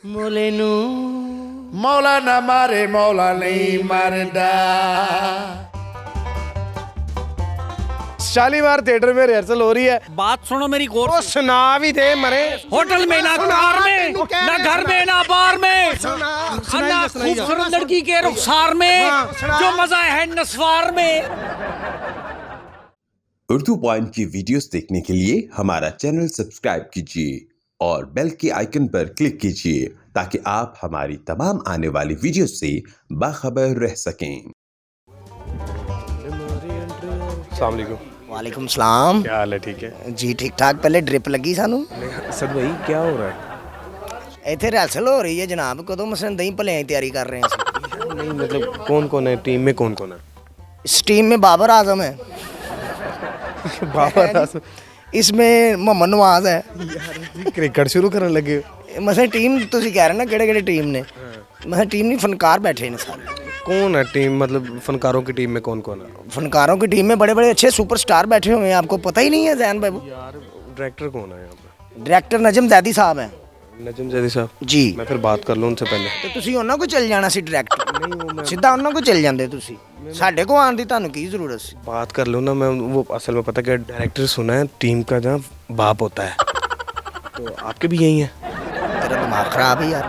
मोलेनू मौला ना मारे मौला नहीं मरदा। शालीमार थिएटर में रिहर्सल हो रही है। बात सुनो मेरी गौर वो से। सुना भी दे मरे। होटल में ना कार में ना घर में ना बार में ना खूबसूरत लड़की के रुखसार में जो मजा है नस्वार में। उर्दू पॉइंट की वीडियोस देखने के लिए हमारा चैनल सब्सक्राइब कीजिए और बेल के आइकन पर क्लिक कीजिए ताकि आप हमारी तमाम आने वाली वीडियोस से बाखबर रह सकें। अस्सलाम वालेकुम। वालेकुम सलाम। क्या हाल है? ठीक है जी ठीक ठाक। पहले ड्रिप लगी सानू। असद भाई क्या हो रहा है? ਇੱਥੇ ਰਿਹਰਸਲ ਹੋ ਰਹੀ ਹੈ जनाब। कदों मसलन दही भले की तैयारी कर रहे हैं ਅਸੀਂ। नहीं मतलब कौन कौन है टीम में? कौन कौन है? इस टीम में बाबर आजम है, बाबर आजम। इसमें मोहम्मद नवाज है। क्रिकेट शुरू करने लगे। मसलन टीम ਤੁਸੀਂ कह रहे ना ਕਿਹੜੇ ਕਿਹੜੇ टीम ने। मसलन टीम नहीं, फनकार बैठे हैं सारे। कौन है टीम? मतलब फनकारों की टीम में कौन कौन है? फनकारों की टीम में बड़े बड़े अच्छे सुपरस्टार बैठे हुए हैं। आपको पता ही नहीं है जैन बाबू? यार डायरेक्टर कौन है यहाँ पे? डायरेक्टर नजम जैदी साहब हैं। नजम जैदी साहब जी। मैं फिर बात कर लूँ उनसे पहले। ਤੇ ਤੁਸੀਂ ਉਹਨਾਂ ਕੋਲ ਚੱਲ ਜਾਣਾ ਸੀ ਡਾਇਰੈਕਟ। ਸਿੱਧਾ ਉਹਨਾਂ ਕੋਲ ਚੱਲ ਜਾਂਦੇ ਤੁਸੀਂ। ਸਾਡੇ ਕੋਲ ਆਉਣ ਦੀ ਤੁਹਾਨੂੰ ਕੀ ਜ਼ਰੂਰਤ ਸੀ? बात कर लो ना। मैं वो असल में पता क्या, डायरेक्टर सुना है टीम का जहाँ बाप होता है, तो आपके भी यही है। तेरा दिमाग खराब है यार।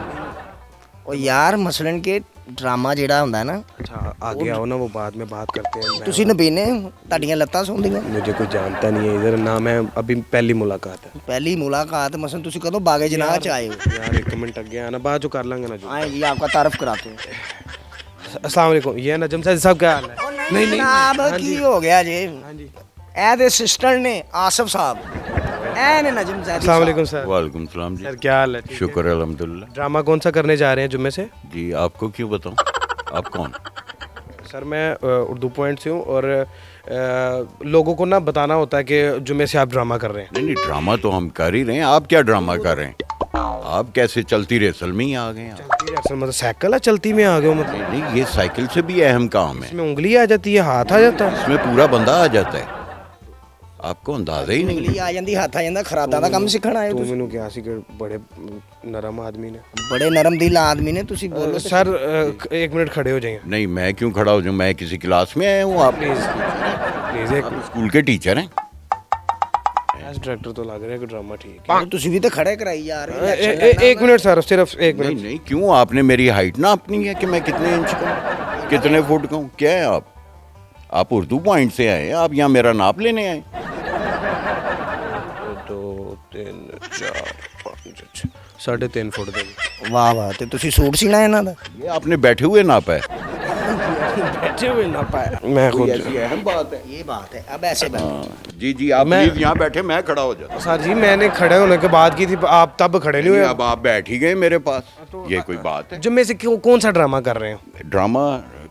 और यार मसलन के ड्रामा ਜਿਹੜਾ ਹੁੰਦਾ ਨਾ, अच्छा आगे आओ ना, वो बाद में बात करते हैं। ਤੁਸੀਂ ਨਬੀਨੇ ਤੁਹਾਡੀਆਂ ਲੱਤਾਂ ਸੌਂਦੀਆਂ। मुझे कोई जानता नहीं है इधर ना, मैं अभी पहली मुलाकात है। पहली मुलाकात मसलन ਤੁਸੀਂ कदों बागे जनाह च आए हो? यार एक मिनट आगे आना, बाद जो कर लेंगे ना जो। आए जी, आपका तारफ कराते हैं। अस्सलाम वालेकुम। ये नजम साहब साहब क्या हाल है? नहीं जनाब की हो गया जी? ए दे सिस्टर ने आसिफ साहब, ए ने नजम जैदी अस्सलाम वालेकुम सर। वालेकुम सलाम जी। सर क्या हाल है? ठीक है? शुक्र अल्हम्दुलिल्लाह। ड्रामा कौन सा करने जा रहे हैं जुम्मे से? जी आपको क्यों बताऊं? आप कौन? सर मैं उर्दू पॉइंट से हूँ और लोगों को ना बताना होता है कि जुम्मे से आप ड्रामा कर रहे हैं। नहीं नहीं, ड्रामा तो हम कर ही रहे हैं। आप क्या ड्रामा कर रहे हैं? आप कैसे चलती रेसल में ही आ गए आप? असल मतलब साइकिल है चलती में आ गए हो मतलब? नहीं नहीं, ये साइकिल से भी अहम काम है। इसमें उंगली आ जाती है, हाथ आ जाता है। इसमें पूरा बंदा आ जाता है। आपको अंदाजा ही नहीं। उंगली आ ਜਾਂਦੀ, ਹੱਥ ਆ ਜਾਂਦਾ। ਖਰਾਦਾ ਦਾ ਕੰਮ ਸਿੱਖਣ ਆਏ ਹੋ तू ਤੁਸੀਂ? मैनू क्या सी कि बड़े नरम आदमी ने। ਬੜੇ ਨਰਮ ਦਿਲ ਆਦਮੀ ਨੇ ਤੁਸੀਂ। ਬੋਲੋ सर एक मिनट खड़े हो जाइए नहीं, मैं क्यों खड़ा हो जाऊं? मैं किसी क्लास में आया हूँ? आप प्लीज प्लीज। एक आप स्कूल के टीचर हैं? एज डायरेक्टर तो लग रहा है कि ड्रामा ठीक है। ਤੁਸੀਂ ਵੀ ਤਾਂ खड़े कराई जा रहे एक मिनट सर, सिर्फ एक नहीं मिनट। नहीं, क्यों? आपने मेरी हाइट ना अपनी है कि मैं कितने इंच का हूँ, कितने फुट का हूँ? क्या है आप उर्दू पॉइंट से आए हैं? आप यहाँ मेरा नाप लेने आए? 2 3 4 5 6 3.5 फुट का। वाह वाह। ਤੇ ਤੁਸੀਂ ਸੂਟ ਸੀਣਾ ਇਹਨਾਂ ਦਾ? ये आपने बैठे हुए नापा है? बैठे हुए ना पाया मैं खुद। ऐसी अहम बात है। ये बात है। अब ऐसे बैठो। जी जी, आप मैं- प्लीज यहाँ बैठे, मैं खड़ा हो जाता। सर जी मैंने खड़े होने के बाद की थी, आप तब खड़े नहीं हुए। अब आप बैठ ही गए मेरे पास, ये कोई बात है? जुम्मे से कौन सा ड्रामा कर रहे हैं? ड्रामा?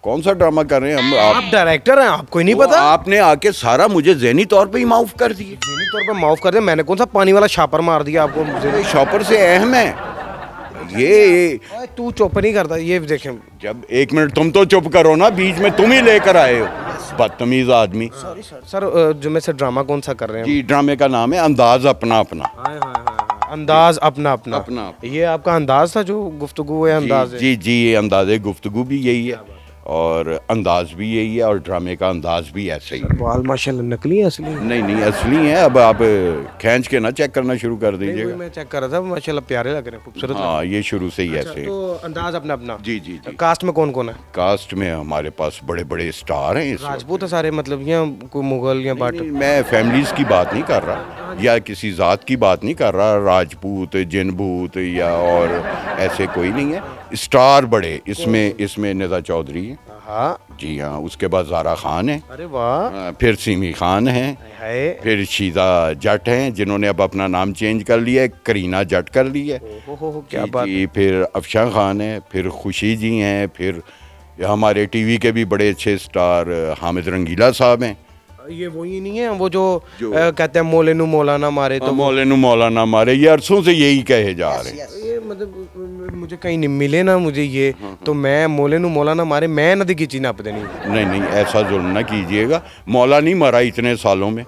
कौन सा ड्रामा कर रहे हैं हम? आप डायरेक्टर हैं, आपको ही नहीं वो पता? आपने आके सारा मुझे ज़हनी तौर पे ही माफ कर दिए। ज़हनी तौर पे माफ कर दे। मैंने कौन सा पानी वाला छापर मार दिया आपको? ये शॉपर से अहम है ये। ओए, तू चुप नहीं करता। ये देखें जब एक मिनट, तुम तो चुप करो ना, बीच में तुम ही लेकर आए हो, बदतमीज आदमी। सर जुम्मे से ड्रामा कौन सा कर रहे हैं? जी, ड्रामे का नाम है अंदाज अपना अपना। अंदाज अपना अपना। अपना। ये आपका अंदाज था जो गुफ्तगू है, अंदाज है। जी जी, ये अंदाज़े गुफ्तगू भी यही है और अंदाज भी यही है और ड्रामे का अंदाज भी ऐसे ही है। बाल माशाल्लाह नकली है असली? नहीं नहीं, असली है। अब आप खींच के ना चेक करना शुरू कर नहीं, दीजिएगा। मैं चेक कर रहा था, माशाल्लाह प्यारे लग रहे हैं, खूबसूरत लग रहे हाँ, ये शुरू से ही हैं। ऐसे अच्छा, है। तो अंदाज अपना अपना। जी जी जी। कास्ट में कौन कौन है? कास्ट में हमारे पास बड़े बड़े स्टार हैं इस वक्त। राजपूत है सारे मतलब, या कोई मुगल या बाट? नहीं, मैं फैमिलीज की बात नहीं कर रहा या किसी ज़ात की बात नहीं कर रहा। राजपूत, जिनभूत या और ऐसे कोई नहीं है। स्टार बड़े इसमें निदा चौधरी है। हाँ। जी हाँ, उसके बाद ज़ारा खान है। अरे वाह। फिर सिमी खान है। है। फिर शीदा जट हैं जिन्होंने अब अपना नाम चेंज कर लिया है, करीना जट कर ली है। हो क्या जी, बात। जी। फिर अफशा खान है, फिर खुशी जी हैं, फिर हमारे टीवी के भी बड़े अच्छे स्टार हामिद रंगीला साहब हैं। ये वही नहीं है वो जो कहते हैं मोले नु मौलाना मारे तो मौलाना मौलाना मारे, ये अरसों से यही कहे जा रहे हैं। ये मतलब मुझे कहीं नहीं मिले ना मुझे ये, तो मैं मोले नु मौलाना मारे मैं नदी की चीना पता नहीं। नहीं नहीं, ऐसा जुल्म ना कीजिएगा। मौला नहीं मरा इतने सालों में,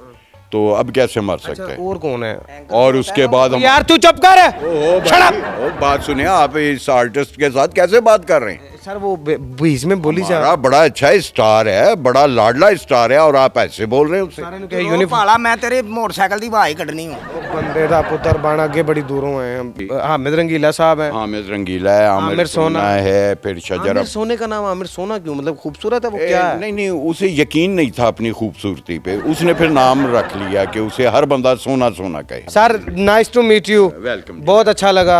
तो अब कैसे मर सकते हैं? और कौन है? और उसके बाद हम यार तू चुप कर। ओ बात सुनिए, आप इस आर्टिस्ट के साथ कैसे बात कर रहे हैं? सर वो बीच में बोली जा हमारा बड़ा अच्छा स्टार है, बड़ा लाडला स्टार है, और आप ऐसे बोल रहे हैं उससे? यूनिफॉर्म पाला मैं तेरे मोटरसाइकिल की आवाज कढ़नी हूं। बंदे दा पुत्र बन अगे बड़ी दूरों है। हामिद रंगीला साहब है, हामिद रंगीला है, आमिर सोना है, फिर शजर। आमिर सोने का नाम आमिर सोना क्यों? मतलब खूबसूरत है वो क्या है? नहीं नहीं, उसे यकीन नहीं था अपनी खूबसूरती पे, उसने फिर नाम रख लिया कि उसे हर बंदा सोना सोना कहे। Sir nice to meet you. Welcome. बहुत अच्छा लगा।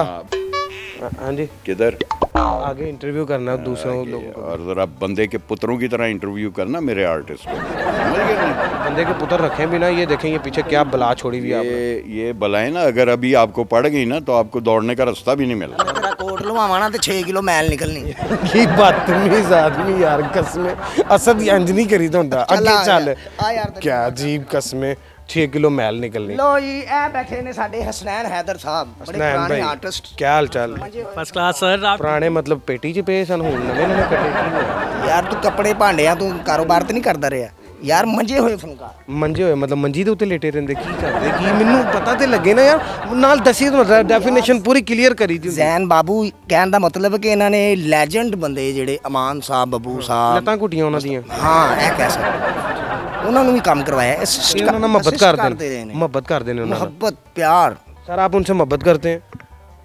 हाँ जी, किधर? आगे इंटरव्यू करना है दूसरों लोगों को। और जरा बंदे के पुत्रों की तरह इंटरव्यू करना मेरे आर्टिस्ट को, समझ गए नहीं? बंदे के पुत्र रखे भी ना, ये देखें ये पीछे क्या बला छोड़ी हुई है आपने। ये बलाएं ना अगर अभी आपको पड़ गई ना तो आपको दौड़ने का रास्ता भी नहीं मिलता। तेरा कोट लवावा ना ते 6 किलो मैल निकलनी। ये बदतमीज आदमी यार, कसमें असद इंज नहीं करी तो अगे चल। आ यार क्या अजीब कसमें, 6 किलो मैल निकलनी। लो जी ए बैठे ने साडे हसनैन हैदर साहब, बड़े हसनैन पुराने भाई, आर्टिस्ट। क्या हाल चाल? First class sir. आप पुराने मतलब पेटी च पे सन, हुण नवे नवे कटे की होया? यार तू कपड़े भांडिਆਂ ਤੂੰ ਕਾਰੋਬਾਰ ਤੇ ਨਹੀਂ ਕਰਦਾ ਰਿਹਾ ਯਾਰ, ਮੰਜੇ ਹੋਏ ਫਨਕਾਰ। ਮੰਜੇ ਹੋਏ ਮਤਲਬ ਮੰਜੀ ਦੇ ਉੱਤੇ ਲੇਟੇ ਰਹਿੰਦੇ, ਕੀ ਕਰਦੇ ਕੀ? ਮੈਨੂੰ ਪਤਾ ਤੇ ਲੱਗੇ ਨਾ ਯਾਰ, ਨਾਲ ਦੱਸੀ ਤਾਂ ਡੈਫੀਨੇਸ਼ਨ ਪੂਰੀ ਕਲੀਅਰ ਕਰੀ ਦੀ। ਜ਼ੈਨ ਬਾਬੂ ਕਹਿਣ ਦਾ ਮਤਲਬ ਕਿ ਇਹਨਾਂ ਨੇ ਲੈਜੈਂਡ ਬੰਦੇ ਜਿਹੜੇ ਅਮਾਨ ਸਾਹਿਬ, ਬੱਬੂ ਸਾਹਿਬ, ਲੱਤਾਂ ਘੁੱਟੀਆਂ ਉਹਨਾਂ ਦੀਆਂ। ਹਾਂ ਇਹ ਕਹਿ ਸਕਦੇ, ਉਹਨਾਂ ਨੂੰ ਵੀ ਕੰਮ ਕਰਵਾਇਆ। ਉਹਨਾਂ ਨਾਲ ਮੁਹੱਬਤ ਕਰਦੇ ਨੇ, ਮੁਹੱਬਤ ਕਰਦੇ ਨੇ ਉਹਨਾਂ ਨਾਲ। मोहब्बत प्यार। सर आप उनसे मोहब्बत करते हैं?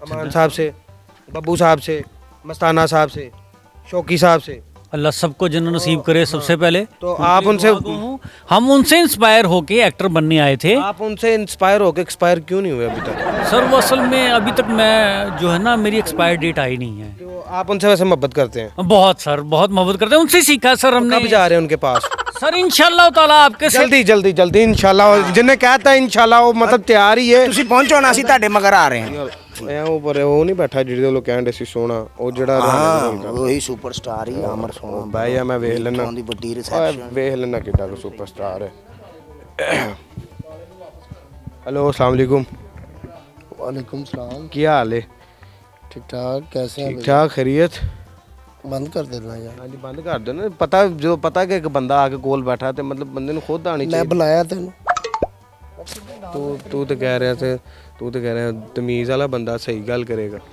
अमान साहब से, बब्बू साहब से, मस्ताना साहब से, शौकी साहब से? अल्लाह सबको जन्नत नसीब करे। सबसे पहले तो आप उनसे, हम उनसे इंस्पायर होके एक्टर बनने आए थे। आप उनसे इंस्पायर होकर एक्सपायर क्यों नहीं हुए अभी तक? सर वो असल में अभी तक मैं जो है ना, मेरी एक्सपायर डेट आई नहीं है। तो आप उनसे वैसे मोहब्बत करते हैं? बहुत सर, बहुत मोहब्बत करते हैं, उनसे सीखा सर हमने। कब जा रहे हैं उनके पास? सर इंशाल्लाह ताला आपके साथ जल्दी जल्दी जल्दी इंशाल्लाह। जिन्हें कहता है इंशाल्लाह वो मतलब तैयार ही है। ਤੁਸੀਂ ਪਹੁੰਚੋ ਨਾ, ਅਸੀਂ ਤੁਹਾਡੇ ਮਗਰ ਆ ਰਹੇ ਹਾਂ। ਐ ਉੱਪਰ ਉਹ ਨਹੀਂ ਬੈਠਾ ਜਿਹੜੇ ਲੋਕ ਕਹਿੰਦੇ ਸੀ ਸੋਹਣਾ, ਉਹ ਜਿਹੜਾ ਹਾਂ ਉਹੀ ਸੁਪਰਸਟਾਰ ਹੀ ਆਮਰ ਸੋਨਾ। ਬਾਈ ਆ ਮੈਂ ਵੇਖ ਲੈਣਾ, ਦੀ ਵੱਡੀ ਓਏ ਰਿਸੈਪਸ਼ਨ। ਵੇਖ ਲੈਣਾ ਕਿੱਡਾ ਕੁ ਸੁਪਰਸਟਾਰ ਹੈ। हेलो अस्सलाम वालेकुम। वालेकुम सलाम। क्या हाल है? ठीक ठाक, कैसे हैं? ठीक ठाक, खैरियत? बंद कर देना यार। हाँ जी बंद कर दो ना। पता जो पता कि एक बंदा आके कोल बैठा ते मतलब बंदे ਨੂੰ खुद आनी मैं चाहिए। बुलाया तेन। तू तो कह रहा थे, तू तो कह रहा तमीज़ वाला बंदा सही गल करेगा।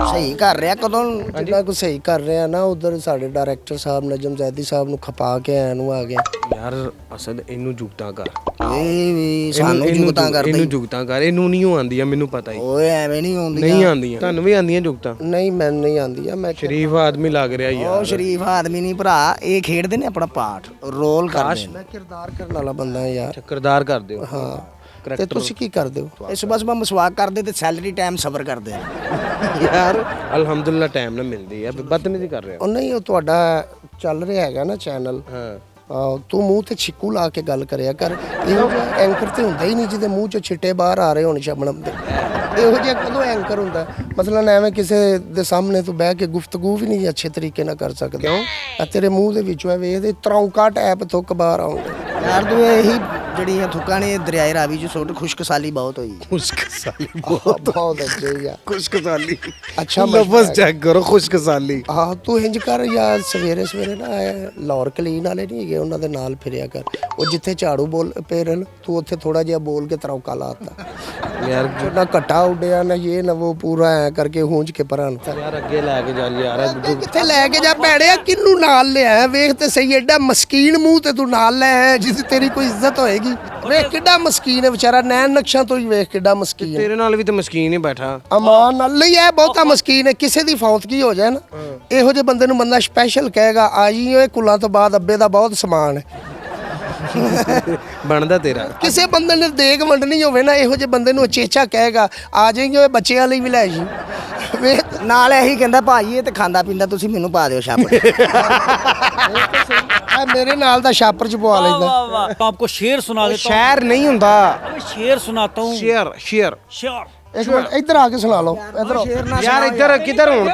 ਸਹੀ ਕਰ ਰਿਹਾ ਕਦੋਂ? जिन्ना को सही कर रहे हैं ना, उधर साढ़े डायरेक्टर साहब नजम जैदी साहब ਨੂੰ ਖਪਾ ਕੇ ਆਇਆ ਨੂੰ ਆ ਗਿਆ। यार असद ਇਹਨੂੰ ਜੁਗਤਾਂ ਕਰ। ਇਹ ਵੀ ਸਾਨੂੰ ਜੁਗਤਾਂ ਕਰਦਾ ਇਹਨੂੰ ਹੀ। ਜੁਗਤਾਂ ਕਰ, ਇਹਨੂੰ ਨਹੀਂ ਆਉਂਦੀਆਂ, ਮੈਨੂੰ ਪਤਾ ਹੀ। ਓਏ ਐਵੇਂ ਨਹੀਂ ਹੁੰਦੀਆਂ। ਨਹੀਂ ਆਉਂਦੀਆਂ ਤੁਹਾਨੂੰ ਵੀ ਆਉਂਦੀਆਂ ਜੁਗਤਾਂ? नहीं मैं नहीं आंदी है। मैं ਸ਼ਰੀਫ ਆਦਮੀ ਲੱਗ ਰਿਹਾ ਉਹ ਯਾਰ। ਸ਼ਰੀਫ ਆਦਮੀ ਨਹੀਂ ਭਰਾ, ਇਹ ਖੇਡਦੇ ਨੇ ਆਪਣਾ ਪਾਰਟ, ਰੋਲ ਕਰਦੇ ਨੇ। मैं किरदार करने वाला बंदा है यार। ਕਿਰਦਾਰ ਕਰਦੇ ਹੋ? हाँ ਤੇ ਤੁਸੀਂ ਕੀ ਕਰਦੇ ਹੋ? ਇਹ ਸੁਬਹ ਸੁਬਹ ਮਸਵਾਕ ਕਰਦੇ ਤੇ ਸੈਲਰੀ ਟਾਈਮ ਸਬਰ ਕਰਦੇ ਨੇ। ਯਾਰ ਅਲਹਮਦੁਲਿਲਾ ਟਾਈਮ ਨਾਲ ਮਿਲਦੀ ਹੈ, ਬਦਤਮੀਜ਼ੀ ਕਰ ਰਿਹਾ। ਉਹ ਨਹੀਂ, ਉਹ ਤੁਹਾਡਾ ਚੱਲ ਰਿਹਾ ਹੈਗਾ ਨਾ ਚੈਨਲ। ਹਾਂ ਤੂੰ ਮੂੰਹ ਤੇ ਛਿੱਕੂ ਲਾ ਕੇ ਗੱਲ ਕਰਿਆ ਕਰ। ਇਹੋ ਜਿਹਾ ਐਂਕਰ ਤੇ ਹੁੰਦਾ ਹੀ ਨਹੀਂ ਜਿਹਦੇ ਮੂੰਹ ਚੋਂ ਛਿੱਟੇ ਬਾਹਰ ਆ ਰਹੇ ਹੋਣ ਸ਼ਬਨਮ ਦੇ। ਇਹੋ ਜਿਹਾ ਕਦੋਂ ਐਂਕਰ ਹੁੰਦਾ? ਮਸਲਨ ਐਵੇਂ ਕਿਸੇ ਦੇ ਸਾਹਮਣੇ ਤੂੰ ਬਹਿ ਕੇ ਗੁਫ਼ਤਗੂ ਵੀ ਨਹੀਂ ਅੱਛੇ ਤਰੀਕੇ ਨਾਲ ਕਰ ਸਕਦਾ। ਕਿਉਂ? ਆ ਤੇਰੇ ਮੂੰਹ ਦੇ ਵਿੱਚੋਂ ਐ ਵੇਖਦੇ ਤਰੌਂਕਾ ਟੈਪ ਥੁੱਕ ਬਾਹਰ ਆਉਂਦੇ। ਯਾਰ ਤੂੰ ਇਹੀ ਜਿਹੜੀਆਂ ਥੁੱਕਾਂ ਨੇ ਦਰਿਆਏ ਰਾਵੀ ਚ ਸੁੱਟ, ਖੁਸ਼ਕਸਾਲੀ ਬਹੁਤ ਹੋਈ। ਖੁਸ਼ਕਸਾਲੀ ਬਹੁਤ ਅੱਛੇ ਯਾਰ। ਖੁਸ਼ਕਸਾਲੀ ਅੱਛਾ ਲਫ਼ਜ਼ ਚੈੱਕ ਕਰੋ, ਖੁਸ਼ਕਸਾਲੀ। ਹਾਂ ਤੂੰ ਇੰਜ ਕਰ ਯਾਰ, ਸਵੇਰੇ ਸਵੇਰੇ ਨਾ ਲਾਹੌਰ ਕਲੀਨ ਵਾਲੇ ਨਹੀਂ ਹੈਗੇ, ਉਹਨਾਂ ਦੇ ਨਾਲ ਫਿਰਿਆ ਕਰ। ਉਹ ਜਿੱਥੇ ਝਾੜੂ ਬੋਲ ਪੇਰਨ, ਤੂੰ ਉੱਥੇ ਥੋੜਾ ਜਿਹਾ ਬੋਲ ਕੇ ਤਰੌਕਾ ਲਾਤਾ ਯਾਰ। ਨਾ ਘਟਾ ਉੱਡਿਆ ਨਾ ਇਹ ਨਾ ਉਹ, ਪੂਰਾ ਐ ਕਰਕੇ ਹੂੰਝ ਕੇ ਪਰਾਂ ਨੂੰ। ਯਾਰ ਅੱਗੇ ਲੈ ਕੇ ਜਾ ਯਾਰ। ਕਿੱਥੇ ਲੈ ਕੇ ਜਾ ਭੈੜਿਆ? ਕਿਹਨੂੰ ਨਾਲ ਲਿਆ? ਵੇਖ ਤੇ ਸਹੀ, ਐਡਾ ਮਸਕੀਨ ਮੂੰਹ ਤੇ ਤੂੰ ਨਾਲ ਲੈ ਆਇਆ ਜਿਸ ਤੇਰੀ ਕੋਈ ਇੱਜ਼ਤ ਹੋਏਗੀ। ਵੇਖ ਕਿੱਡਾ ਮਸਕੀਨ ਹੈ ਵਿਚਾਰਾ, ਨੈਣ ਨਕਸ਼ਾਂ ਤੋਂ ਹੀ ਵੇਖ ਕਿੱਡਾ ਮਸਕੀਨ ਹੈ। ਤੇਰੇ ਨਾਲ ਵੀ ਤੇ ਮਸਕੀਨ ਹੀ ਬੈਠਾ। ਅਮਾਨ ਨਾਲ ਹੀ ਹੈ, ਬਹੁਤਾ ਮਸਕੀਨ ਹੈ। ਕਿਸੇ ਦੀ ਫੌਤਗੀ ਹੋ ਜਾਏ ਨਾ, ਇਹੋ ਜਿਹੇ ਬੰਦੇ ਨੂੰ ਬੰਦਾ ਸਪੈਸ਼ਲ ਕਹੇਗਾ ਆ ਜੀ ਓਏ ਕੁਲਾਂ ਤੋਂ ਬਾਅਦ ਅੱਬੇ ਦਾ ਬਹੁਤ ਸਮਾਨ ਹੈ। ਬਣਦਾ ਤੇਰਾ। ਕਿਸੇ ਬੰਦੇ ਨੇ ਦੇਗ ਵੰਡਣੀ ਹੋਵੇ ਨਾ, ਇਹੋ ਜਿਹੇ ਬੰਦੇ ਨੂੰ ਅਚੇਚਾ ਕਹੇਗਾ ਆ ਜਾਈਂ ਓਏ ਬੱਚਿਆਂ ਲਈ ਵੀ ਲੈ ਜੀ। ਵੇਖ ਨਾਲ ਇਹੀ ਕਹਿੰਦਾ ਭਾਈ ਇਹ ਤੇ ਖਾਂਦਾ ਪੀਂਦਾ, ਤੁਸੀਂ ਮੈਨੂੰ ਪਾ ਦਿਓ ਛਾਪ। ਮੇਰੇ ਨਾਲ ਦਾ ਛਾਪਰ ਚ ਪਵਾ ਲੈਂਦਾ। वाह वाह, तो आपको शेर सुना देता हूँ। ਸ਼ਹਿਰ ਨਹੀਂ ਹੁੰਦਾ, मैं शेर सुनाता हूँ। ਸ਼ੇਰ ਸ਼ੇਰ। शेर ਇੱਕ ਮਿੰਟ ਇੱਧਰ ਆ ਕੇ ਸੁਣਾ ਲਓ। ਇੱਧਰ ਆਓ। ਯਾਰ ਇੱਧਰ ਕਿੱਧਰ ਹੁਣ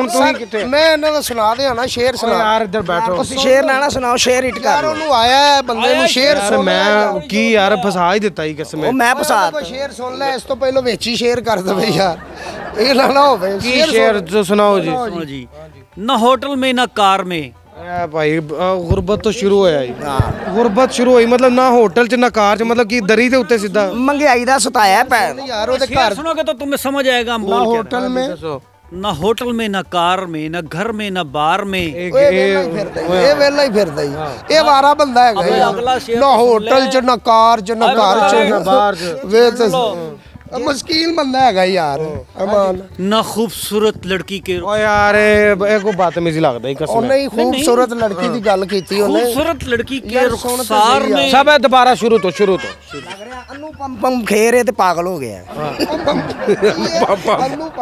ਤੁਸੀਂ ਕਿੱਥੇ? ਮੈਂ ਇਹਨਾਂ ਦਾ ਸੁਣਾ ਦਿਆਂ ਨਾ, ਸ਼ੇਰ ਸੁਣਾ। ਯਾਰ ਇੱਧਰ ਬੈਠੋ। ਤੁਸੀਂ ਸ਼ੇਰ ਨਾ ਸੁਣਾਓ, ਸ਼ੇਰ ਹਿੱਟ ਯਾਰ ਕਰ ਲਓ। ਉਹਨੂੰ ਆਇਆ ਹੈ ਬੰਦੇ ਨੂੰ ਸ਼ੇਰ ਯਾਰ ਸੁਣ। ਮੈਂ ਕੀ ਯਾਰ ਫਸਾ ਹੀ ਦਿੱਤਾ ਹੀ ਕਿਸਮ। ਉਹ ਮੈਂ ਫਸਾ ਕੋਈ ਸ਼ੇਰ ਸੁਣ ਲੈ, ਇਸ ਤੋਂ ਪਹਿਲਾਂ ਵਿੱਚ ਹੀ ਸ਼ੇਰ ਕਰ ਦੇਵੇ ਯਾਰ। ਇਹ ਨਾ ਹੋਵੇ। ਕੀ ਸ਼ੇਰ ਜੋ ਸੁਣਾਓ ਜੀ। सुनो जी। न होटल में न कार में, ਭਾਈ ਗੁਰਬਤ ਤੋਂ ਸ਼ੁਰੂ ਹੋਇਆ ਜੀ ਗੁਰਬਤ ਸ਼ੁਰੂ ਹੋਈ ਮਤਲਬ ਨਾ ਹੋਟਲ 'ਚ ਨਾ ਕਾਰ 'ਚ ਮਤਲਬ ਕਿ ਦਰੀ ਦੇ ਉੱਤੇ ਸਿੱਧਾ महंगाई का सताया पैर यार ਉਹਦੇ शेर ਘਰ सुनोगे तो तुम्हें समझ आएगा हम ਨਾ बोल क्या ਹੋਟਲ ਮੇ ना होटल में ना कार में ना घर में ना बार में ਇਹ ਵੇਲਾ ਹੀ ਫਿਰਦਾ ਹੀ, ਇਹ ਵੇਲਾ ਹੀ ਫਿਰਦਾ ਹੀ ਇਹ ਵਾਰਾ ਬੰਦਾ ਹੈਗਾ ਅਬੇ ਯਾਰ। ਅਗਲਾ ਸ਼ੇਰ ਨਾ ਸੁਣ ਹੋਟਲ ਲੈ। ਚ ਨਾ ਕਾਰ ਚ ਨਾ ਘਰ ਚ ਨਾ ਬਾਹਰ 'ਚ ਵੇ ਮੁਸ਼ਕਿਲ ਬੰਦਾ ਹੈਗਾ ਯਾਰ ਅਮਾਨ ना खूबसूरत लड़की के ਓ ਯਾਰ ਇਹ ਕੋਈ ਬਦਤਮੀਜ਼ੀ ਲੱਗਦਾ ਹੀ ਕਸਮ ਉਹਨੇ ਹੀ ਖੂਬਸੂਰਤ ਲੜਕੀ ਦੀ ਗੱਲ ਕੀਤੀ ਉਹਨੇ खूबसूरत लड़की के यार सुन तो रुखसार सही में ਸਭ ਹੈ ਦੁਬਾਰਾ ਸ਼ੁਰੂ ਤੋਂ अनु पम पम खेर है ते पागल हो गया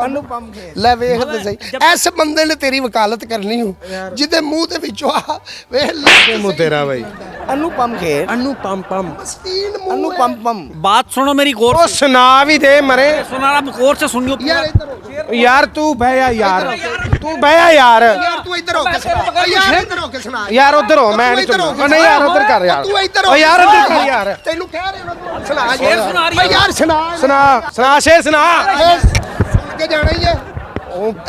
अनु पम खेर ਲੈ ਵੇਖ ਤੇ ਸਹੀ ਇਸ ਬੰਦੇ ਨੇ ਤੇਰੀ ਵਕਾਲਤ ਕਰਨੀ ਹੋ ਜਿਹਦੇ ਮੂੰਹ ਦੇ ਵਿੱਚੋਂ ਆ ਵੇਖ ਲੈ ਮੂੰਹ ਤੇਰਾ ਭਾਈ अनु पम खेर ਅਨੂ ਪੰਮ ਪੰਮ ਮਸਕੀਨ अनु ਮੂੰਹ पम पम बात सुनो मेरी गौर ਉਹ से ਸੁਣਾ ਵੀ ਦੇ ਮਰੇ सुना रहा गौर से सुनियो ਯਾਰ ਇੱਧਰ ਹੋ ਯਾਰ ਤੂੰ ਬਹਿ ਜਾ ਯਾਰ ਤੂੰ ਬਹਿ ਜਾ ਯਾਰ ਯਾਰ ਤੂੰ ਇੱਧਰ ਹੋ ਕੇ ਸੁਣਾ ਯਾਰ ਇੱਧਰ ਹੋ ਕੇ ਸੁਣਾ ਯਾਰ ਉਧਰ ਹੋ ਮੈਂ ਨਹੀਂ ਇੱਧਰ ਹੋ ਕੇ ਨਹੀਂ ਯਾਰ ਉਧਰ ਕਰ ਯਾਰ ਤੂੰ ਇੱਧਰ ਓ ਯਾਰ ਉਧਰ ਕਰ ਯਾਰ ਤੈਨੂੰ ਕਹਿ ਰਿਹਾ ਨਾ ਸੁਣਾ शेर सुना रही ਓ ਯਾਰ ਸੁਣਾ ਸੁਣਾ ਸ਼ੇਰ ਸੁਣਾ ਸੁਣ ਕੇ ਜਾਣਾ ਹੀ ਹੈ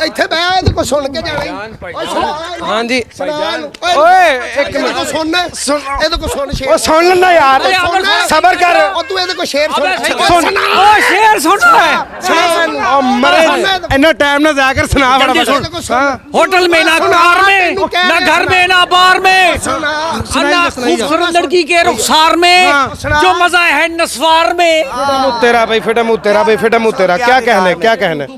ਇੱਥੇ ਬਹਿ ਇਹਦੇ ਕੋ ਸੁਣ ਕੇ ਜਾਣਾ ਹੀ ਓਏ ਸੁਣਾ ਹਾਂਜੀ ਸੁਣਾ ਓਏ ਇੱਕ ਇਹਦੇ ਮਿੰਟ ਕੋ ਸੁਣ ਇਹਦੇ ਕੋ ਸੁਣ ਸ਼ੇਰ ਉਹ ਸੁਣ ਲੈਣਾ ਯਾਰ ਸਬਰ ਕਰ ਉਹ ਤੂੰ ਇਹਦੇ ਕੋ ਸ਼ੇਰ ਸੁਣ ਸੁਣ ओ शेर सुन रहा है ਉਹ ਮਰੇ ਇੰਨਾ ਟਾਈਮ ਨਾ ਜਾਇਆ ਕਰ ਸੁਣਾ जल्दी सुन। ਹਾਂ होटल में ना कार में ना घर में ना बार में ਸੁਣਾ अन्ना खूबसूरत लड़की के रुखसार में जो मजा है नस्वार में तेरा भाई फिटा मुंह तेरा भाई फिटा मुंह तेरा क्या कहने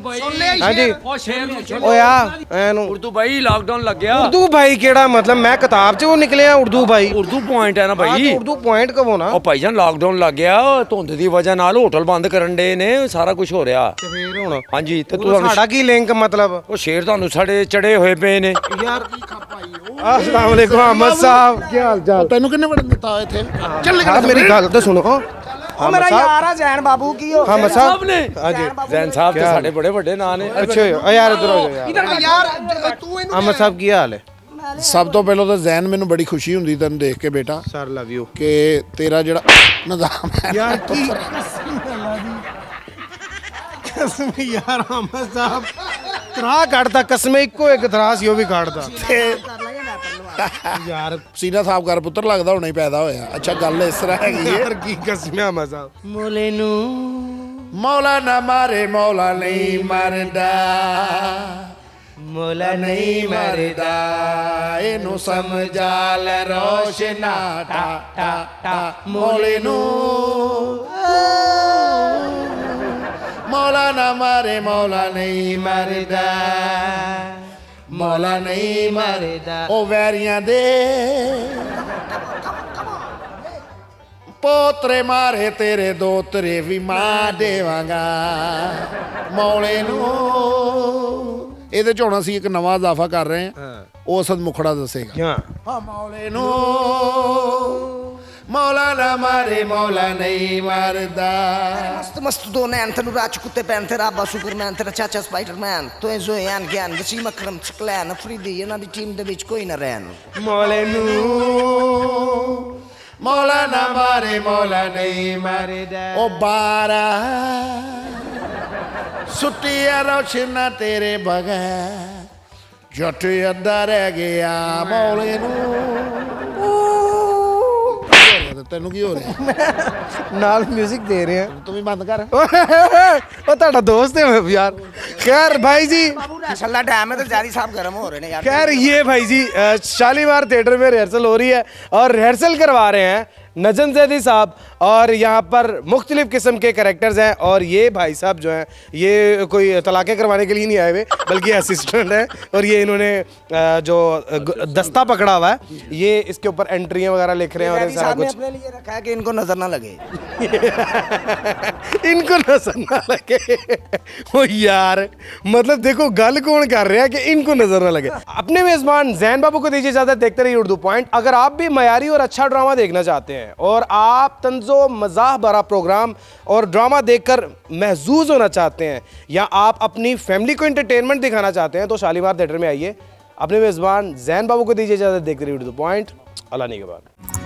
हाँ जी ਓ ਯਾ ਐਨੂੰ उर्दू भाई लॉकडाउन लग गया ਉਰਦੂ ਭਾਈ ਕਿਹੜਾ ਮਤਲਬ ਮੈਂ ਕਿਤਾਬ 'ਚ ਉਹ ਨਿਕਲਿਆ ਉਰਦੂ ਭਾਈ उर्दू पॉइंट है ना भाई ਉਰਦੂ ਪੁਆਇੰਟ ਕਹੋ ਨਾ ਉਹ ਭਾਈਜਾਨ ਲਾਕਡਾਊਨ ਲੱਗ ਗਿਆ ਧੁੰਦ ਦੀ ਵਜ੍ਹਾ ਨਾਲ ਹੋਟਲ ਬੰਦ ਕਰਨ ਦੇ ਨੇ ਸਾਰਾ ਕੁਝ ਹੋ ਰਿਹਾ ਫੇਰ ਹੁਣ ਹਾਂਜੀ ਤੇ ਤੂੰ ਸਾਡਾ ਕੀ ਲਿੰਕ ਮਤਲਬ ਉਹ ਸ਼ੇਰ ਤੁਹਾਨੂੰ ਸਾਡੇ ਚੜੇ ਹੋਏ ਪਏ ਨੇ ਯਾਰ अस्सलाम वालेकुम अहमद साहब ਕੀ ਹਾਲ ਚਾਲ ਤੈਨੂੰ ਕਿੰਨੇ ਵੜਨ ਦਿੱਤਾ ਇੱਥੇ ਚੱਲ ਹਾਂ ਮੇਰੀ ਗੱਲ ਤਾਂ ਸੁਣੋ ओ मेरा यार है जैन बाबू की हो ਅਹਮਦ ਸਾਹਿਬ ਹਾਂਜੀ ਜ਼ੈਨ ਸਾਹਿਬ ਤੇ ਸਾਡੇ ਬੜੇ ਵੱਡੇ ਨਾਂ ਨੇ ਅੱਛਾ ਓ ਯਾਰ ਇਧਰ ਹੋ ਜਾ ਯਾਰ ਯਾਰ ਤੂੰ ਇਹਨੂੰ ਅਹਮਦ ਸਾਹਿਬ ਕੀ ਹਾਲ ਹੈ ਸਭ ਤੋਂ ਪਹਿਲਾਂ ਤਾਂ ਜ਼ੈਨ ਮੈਨੂੰ ਬੜੀ ਖੁਸ਼ੀ ਹੁੰਦੀ ਤੈਨੂੰ ਦੇਖ ਕੇ ਬੇਟਾ ਸਰ ਲਵ ਯੂ ਕਿ ਤੇਰਾ ਜਿਹੜਾ ਨਿਜ਼ਾਮ ਹੈ ਯਾਰ ਕੀ ਕਸਮ ਯਾਰ ਅਹਮਦ ਸਾਹਿਬ ਤਰਾ ਕੱਢਦਾ ਕਸਮੇ ਇੱਕੋ ਇੱਕ ਤਰਾ ਸੀ ਉਹ ਵੀ ਕੱਢਦਾ ਯਾਰ ਸੀਨਾ ਸਾਫ ਕਰ ਪੁੱਤਰ ਲੱਗਦਾ ਹੁਣੇ ਹੀ ਪੈਦਾ ਹੋਇਆ ਅੱਛਾ ਗੱਲ ਇਸ ਤਰ੍ਹਾਂ ਹੈਗੀ ਹੈ ਯਾਰ ਕੀ ਕਸਮੇ ਅਹਮਦ ਸਾਹਿਬ ਮੋਲੇ ਨੂੰ ਮੌਲਾ ਨਾ ਮਾਰੇ ਮੌਲਾ ਨਹੀਂ ਮਰਦਾ ਮੌਲਾ ਨਹੀਂ ਮਰਦਾ ਇਹਨੂੰ ਸਮਝਾ ਲੈ ਰੋਸ਼ਨਾ ਟਾ ਟਾ ਟਾ ਮੌਲੇ ਨੂੰ ਮੌਲਾ ਨਾ ਮਾਰੇ ਮੌਲਾ ਨਹੀਂ ਮਰਦਾ ਮੌਲਾ ਨਹੀਂ ਮਰਦਾ ਉਹ ਵੈਰੀਆਂ ਦੇ ਪੋਤਰੇ ਮਾਰੇ ਤੇਰੇ ਦੋਤਰੇ ਵੀ ਮਾਂ ਦੇਵਾਂਗਾ ਮੌਲੇ ਨੂੰ ਇਹਦੇ ਚ ਹੁਣ ਅਸੀਂ ਇੱਕ ਨਵਾਂ ਇਜ਼ਾਫਾ ਕਰ ਰਹੇ ਹਾਂ ਉਹ ਅਸਦ ਮੁਖੜਾ ਦੱਸੇਗਾ ਹਾਂ ਮੌਲੇ ਨੂੰ ਮੌਲਾ ਨਾ ਮਾਰੇ ਮੌਲਾ ਨਹੀਂ ਮਰਦਾ मस्त मस्त दो नैन तेनु राज कुत्ते पैन तेरा अब्बा सुपरमैन तेरा चाचा स्पाइडरमैन तो जोयान ज्ञान वसीम अकरम सकलैन अफरीदी ਇਹਨਾਂ ਦੀ ਟੀਮ ਦੇ ਵਿੱਚ ਕੋਈ ਨਾ ਰਹਿਣ ਮੌਲੇ ਨੂੰ ਮੌਲਾ ਨਾ ਮਾਰੇ ਮੌਲਾ ਨਹੀਂ ਮਰਦਾ ਉਹ ਬਾਰਾ ਸੁੱਟਿਆ ਰੋਸ਼ਨਾ ਤੇਰੇ ਬਗੈਰ ਜੱਟ ਅੱਧਾ ਰਹਿ ਗਿਆ ਮੌਲੇ ਨੂੰ ਤੈਨੂੰ ਕੀ ਹੋ ਰਿਹਾ ਨਾਲ 뮤직 ਦੇ ਰਹੇ ਆ ਤੂੰ ਵੀ ਬੰਦ ਕਰ ਉਹ ਤੁਹਾਡਾ ਦੋਸਤ ਹੈ यार खैर भाई जी बाबू सल्ला डैम में तो जारी साहब गर्म हो रहे हैं यार खैर ये भाई जी शालीमार थिएटर में रिहर्सल हो रही है और रिहर्सल करवा रहे हैं नजम जैदी साहब और यहाँ पर मुख्तलिफ किस्म के कैरेक्टर्स हैं और ये भाई साहब जो हैं ये कोई तलाक़ें करवाने के लिए नहीं आए हुए बल्कि असिस्टेंट हैं और ये इन्होंने जो दस्ता पकड़ा हुआ है ये इसके ऊपर एंट्रियाँ वगैरह लिख रहे हैं और ये सारा साहब ने कुछ अपने लिए रखा है कि इनको नजर ना लगे इनको नजर ना लगे ओ यार मतलब देखो गल कौन कर रहा है कि इनको नजर ना लगे अपने मेजबान जैन बाबू को दीजिए इजाजत देखते रहिए उर्दू पॉइंट अगर आप भी मयारी और अच्छा ड्रामा देखना चाहते हैं और आप तंज़ो मज़ाह भरा प्रोग्राम और ड्रामा देखकर महजूज होना चाहते हैं या आप अपनी फैमिली को एंटरटेनमेंट दिखाना चाहते हैं तो शालीमार थिएटर में आइए अपने मेजबान जैन बाबू को दीजिए इजाजत देखते रहिए उर्दू पॉइंट अल्लाह निगहबान।